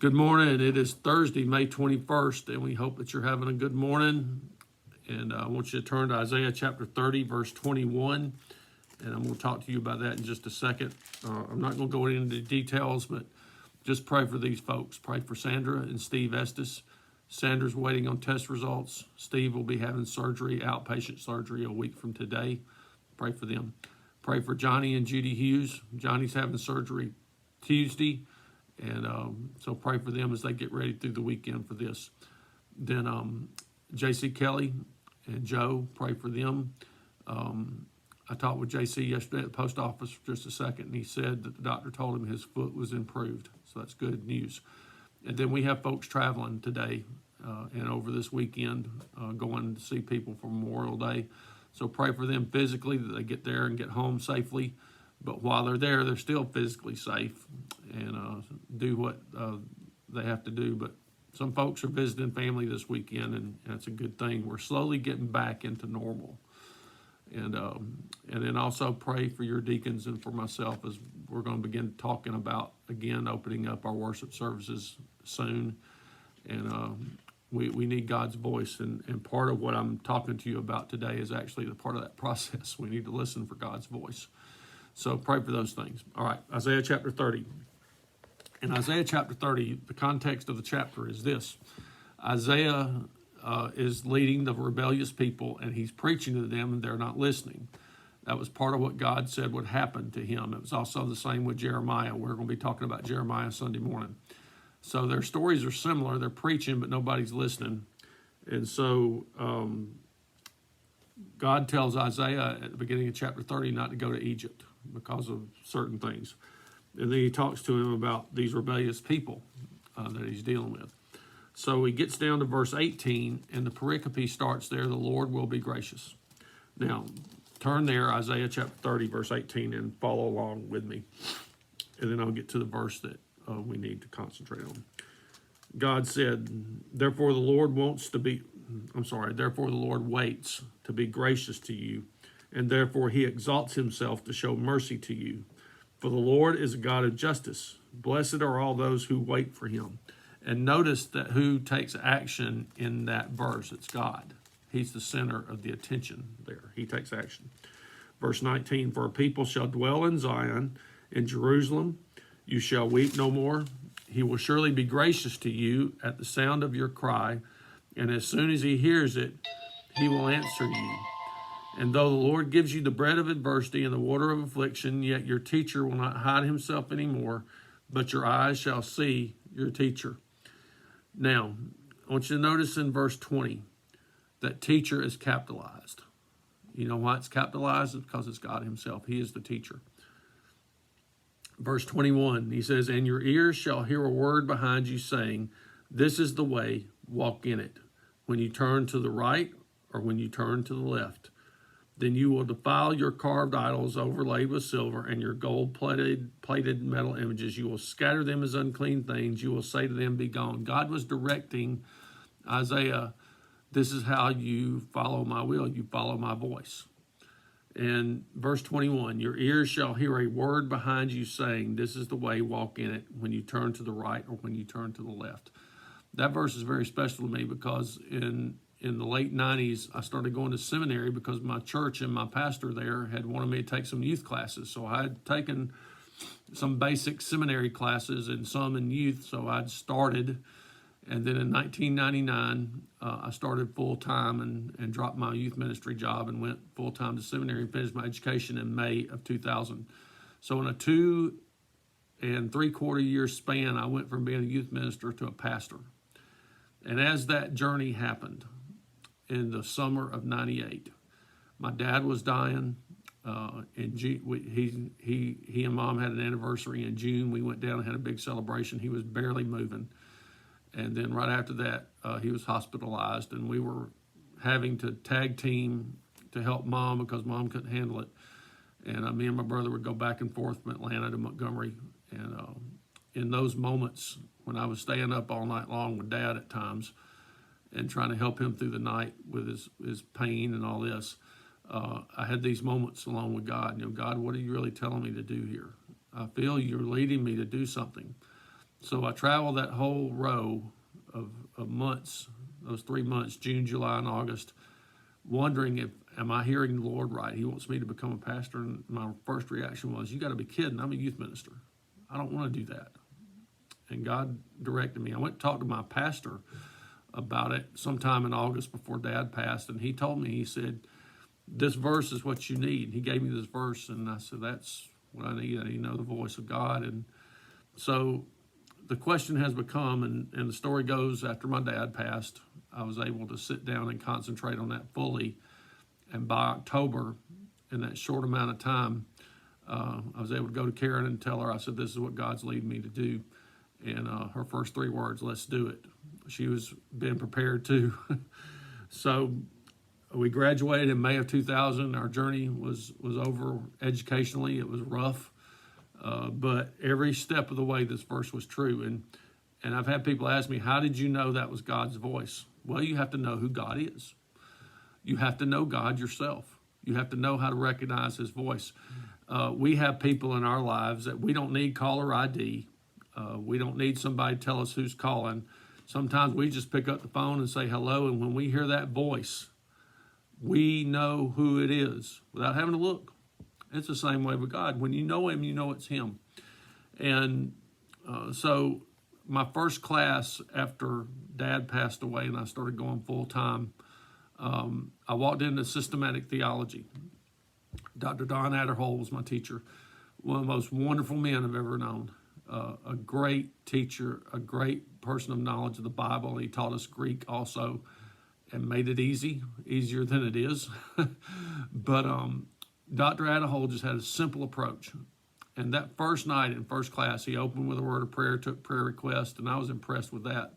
Good morning. It is Thursday, May 21st, and we hope that you're having a good morning. And I want you to turn to Isaiah chapter 30, verse 21, and I'm going to talk to you about that in just a second. I'm not going to go into details, but just pray for these folks. Pray for Sandra and Steve Estes. Sandra's waiting on test results. Steve will be having surgery, outpatient surgery, a week from today. Pray for them. Pray for Johnny and Judy Hughes. Johnny's having surgery Tuesday. And so pray for them as they get ready through the weekend for this. Then J.C. Kelly and Joe, pray for them. I talked with J.C. yesterday at the post office for just a second, and he said that the doctor told him his foot was improved. So that's good news. And then we have folks traveling today and over this weekend going to see people for Memorial Day. So pray for them physically that they get there and get home safely. But while they're there, they're still physically safe and do what they have to do. But some folks are visiting family this weekend, and that's a good thing. We're slowly getting back into normal. And then also pray for your deacons and for myself as we're going to begin talking about, again, opening up our worship services soon. And we need God's voice. And part of what I'm talking to you about today is actually the part of that process. We need to listen for God's voice. So pray for those things. All right, Isaiah chapter 30. In Isaiah chapter 30, the context of the chapter is this. Isaiah is leading the rebellious people, and he's preaching to them, and they're not listening. That was part of what God said would happen to him. It was also the same with Jeremiah. We're going to be talking about Jeremiah Sunday morning. So their stories are similar. They're preaching, but nobody's listening. And so God tells Isaiah at the beginning of chapter 30 not to go to Egypt because of certain things. And then he talks to him about these rebellious people that he's dealing with. So he gets down to verse 18, and the pericope starts there, the Lord will be gracious. Now, turn there, Isaiah chapter 30, verse 18, and follow along with me. And then I'll get to the verse that we need to concentrate on. God said, therefore the Lord waits to be gracious to you, and therefore he exalts himself to show mercy to you. For the Lord is a God of justice. Blessed are all those who wait for him. And notice that who takes action in that verse, it's God. He's the center of the attention there. He takes action. Verse 19, for a people shall dwell in Zion, in Jerusalem. You shall weep no more. He will surely be gracious to you at the sound of your cry, and as soon as he hears it, he will answer you. And though the Lord gives you the bread of adversity and the water of affliction, yet your teacher will not hide himself anymore, but your eyes shall see your teacher. Now, I want you to notice in verse 20 that teacher is capitalized. You know why it's capitalized? It's because it's God himself. He is the teacher. Verse 21, he says, and your ears shall hear a word behind you saying, this is the way, walk in it. When you turn to the right or when you turn to the left. Then you will defile your carved idols overlaid with silver and your gold-plated metal images. You will scatter them as unclean things. You will say to them, be gone. God was directing Isaiah, this is how you follow my will. You follow my voice. And verse 21, your ears shall hear a word behind you saying, this is the way, walk in it, when you turn to the right or when you turn to the left. That verse is very special to me because in the late 90s, I started going to seminary because my church and my pastor there had wanted me to take some youth classes. So I had taken some basic seminary classes and some in youth. So I'd started. And then in 1999, I started full-time and dropped my youth ministry job and went full-time to seminary and finished my education in May of 2000. So in a 2 3/4 year span, I went from being a youth minister to a pastor. And as that journey happened in the summer of 98, my dad was dying. In June, he and Mom had an anniversary in June. We went down and had a big celebration. He was barely moving. And then right after that, he was hospitalized, and we were having to tag team to help Mom because Mom couldn't handle it. And me and my brother would go back and forth from Atlanta to Montgomery. And in those moments when I was staying up all night long with Dad at times and trying to help him through the night with his pain and all this, I had these moments along with God. God, what are you really telling me to do here? I feel you're leading me to do something. So I traveled that whole row of months, those 3 months, June, July, and August, wondering am I hearing the Lord right? He wants me to become a pastor. And my first reaction was, you got to be kidding. I'm a youth minister. I don't want to do that. And God directed me. I went and talked to my pastor about it sometime in August before Dad passed. And he told me, he said, this verse is what you need. He gave me this verse. And I said, that's what I need. I need to know the voice of God. And so the question has become, and the story goes, after my dad passed, I was able to sit down and concentrate on that fully. And by October, in that short amount of time, I was able to go to Karen and tell her, I said, this is what God's leading me to do. And her first 3 words, let's do it. She was being prepared too. So we graduated in May of 2000. Our journey was over educationally. It was rough. But every step of the way, this verse was true. And I've had people ask me, how did you know that was God's voice? Well, you have to know who God is. You have to know God yourself. You have to know how to recognize his voice. We have people in our lives that we don't need caller ID. We don't need somebody to tell us who's calling. Sometimes we just pick up the phone and say hello, and when we hear that voice, we know who it is without having to look. It's the same way with God. When you know him, you know it's him. And so my first class after Dad passed away and I started going full time, I walked into systematic theology. Dr. Don Adderhole was my teacher, one of the most wonderful men I've ever known. A great teacher, a great person of knowledge of the Bible. He taught us Greek also and made it easier than it is. But Dr. Adderhole just had a simple approach. And that first night in first class, he opened with a word of prayer, took prayer requests, and I was impressed with that.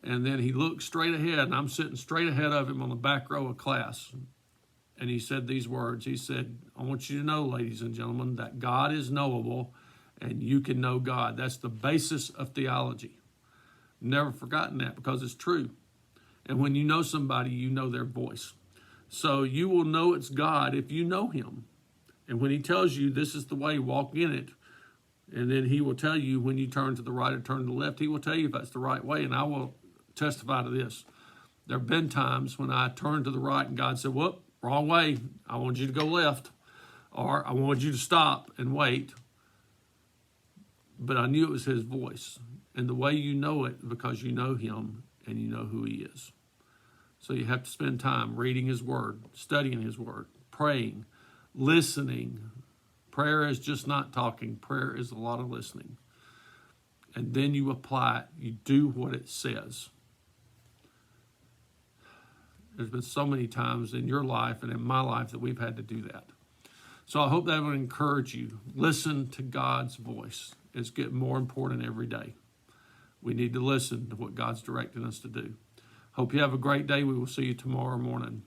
And then he looked straight ahead, and I'm sitting straight ahead of him on the back row of class. And he said these words. He said, I want you to know, ladies and gentlemen, that God is knowable and you can know God. That's the basis of theology. Never forgotten that because it's true. And when you know somebody, you know their voice. So you will know it's God if you know him. And when he tells you this is the way, walk in it. And then he will tell you when you turn to the right or turn to the left, he will tell you if that's the right way. And I will testify to this. There have been times when I turned to the right and God said, whoop, wrong way. I want you to go left. Or I want you to stop and wait. But I knew it was his voice. And the way you know it, because you know him and you know who he is. So you have to spend time reading his word, studying his word, praying, listening. Prayer is just not talking. Prayer is a lot of listening. And then you apply it. You do what it says. There's been so many times in your life and in my life that we've had to do that. So I hope that would encourage you. Listen to God's voice. It's getting more important every day. We need to listen to what God's directing us to do. Hope you have a great day. We will see you tomorrow morning.